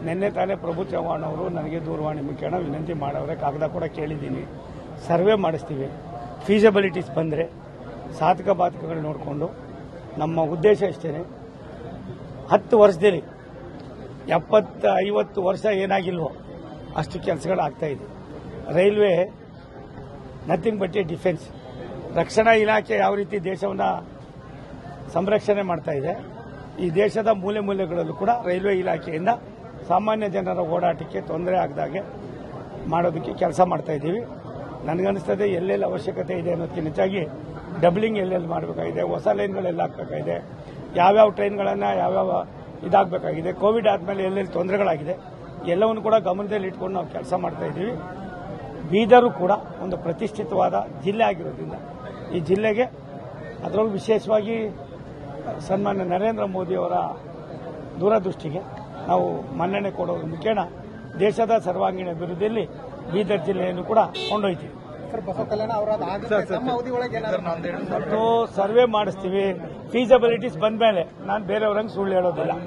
ನಿನ್ನೆ ತಾನೇ ಪ್ರಭು ಚವ್ಹಾಣ್ ಅವರು ನನಗೆ ದೂರವಾಣಿ ಮುಖೇನ ವಿನಂತಿ ಮಾಡವ್ರೆ, ಕಾಗದ ಕೂಡ ಕೇಳಿದ್ದೀನಿ. ಸರ್ವೆ ಮಾಡಿಸ್ತೀವಿ, ಫೀಸಿಬಿಲಿಟೀಸ್ ಬಂದರೆ ಸಾಧಕ ಬಾಧಕಗಳು ನೋಡಿಕೊಂಡು ನಮ್ಮ ಉದ್ದೇಶ ಇಷ್ಟೇ. 10 ವರ್ಷದಲ್ಲಿ 70-50 ವರ್ಷ ಏನಾಗಿಲ್ವೋ ಅಷ್ಟು ಕೆಲಸಗಳಾಗ್ತಾ ಇದೆ. Railway nothing but A defence. ರಕ್ಷಣಾ ಇಲಾಖೆ ಯಾವ ರೀತಿ ದೇಶವನ್ನು ಸಂರಕ್ಷಣೆ ಮಾಡ್ತಾ ಇದೆ, ಈ ದೇಶದ ಮೂಲೆ ಮೂಲೆಗಳಲ್ಲೂ ಕೂಡ ರೈಲ್ವೆ ಇಲಾಖೆಯಿಂದ ಸಾಮಾನ್ಯ ಜನರ ಓಡಾಟಕ್ಕೆ ತೊಂದರೆ ಆಗದಾಗೆ ಮಾಡೋದಕ್ಕೆ ಕೆಲಸ ಮಾಡ್ತಾ ಇದ್ದೀವಿ. ನನಗನ್ನಿಸ್ತದೆ ಎಲ್ಲೆಲ್ಲಿ ಅವಶ್ಯಕತೆ ಇದೆ ಅನ್ನೋದಕ್ಕಿಂತ ಹೆಚ್ಚಾಗಿ ಡಬ್ಲಿಂಗ್ ಎಲ್ಲೆಲ್ಲಿ ಮಾಡಬೇಕಾಗಿದೆ, ಹೊಸ ಲೈನ್ಗಳೆಲ್ಲ ಹಾಕಬೇಕಾಗಿದೆ, ಯಾವ್ಯಾವ ಟ್ರೈನ್ಗಳನ್ನು ಯಾವ್ಯಾವ ಇದಾಗಬೇಕಾಗಿದೆ, ಕೋವಿಡ್ ಆದಮೇಲೆ ಎಲ್ಲೆಲ್ಲಿ ತೊಂದರೆಗಳಾಗಿದೆ ಎಲ್ಲವನ್ನು ಕೂಡ ಗಮನದಲ್ಲಿ ಇಟ್ಕೊಂಡು ನಾವು ಕೆಲಸ ಮಾಡ್ತಾ ಇದ್ದೀವಿ. ಬೀದರು ಕೂಡ ಒಂದು ಪ್ರತಿಷ್ಠಿತವಾದ ಜಿಲ್ಲೆ ಆಗಿರೋದ್ರಿಂದ ಈ ಜಿಲ್ಲೆಗೆ, ಅದರಲ್ಲೂ ವಿಶೇಷವಾಗಿ ಸನ್ಮಾನ್ಯ ನರೇಂದ್ರ ಮೋದಿಯವರ ದೂರದೃಷ್ಟಿಗೆ ನಾವು ಮನ್ನಣೆ ಕೊಡೋದ್ರ ಮುಖೇನ ದೇಶದ ಸರ್ವಾಂಗೀಣ ಅಭಿವೃದ್ಧಿಯಲ್ಲಿ ಬೀದರ್ ಜಿಲ್ಲೆಯನ್ನು ಕೂಡ ಕೊಂಡೊಯ್ತೀವಿ. ಮತ್ತು ಸರ್ವೆ ಮಾಡಿಸ್ತೀವಿ, ಫೀಸಿಬಿಲಿಟೀಸ್ ಬಂದ ಮೇಲೆ ನಾನು ಬೇರೆಯವ್ರಂಗೆ ಸುಳ್ಳು ಹೇಳೋದಿಲ್ಲ.